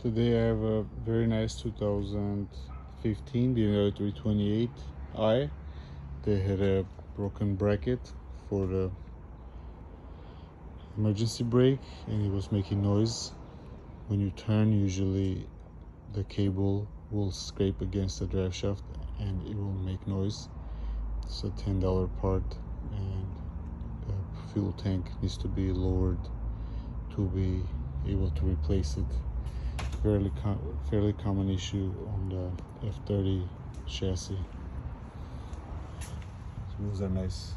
Today I have a very nice 2015 BMW 328i. They had a broken bracket for the emergency brake and it was making noise. When you turn, usually the cable will scrape against the drive shaft and it will make noise. It's a $10 part, and the fuel tank needs to be lowered to be able to replace it. Fairly common issue on the F30 chassis. These wheels are nice.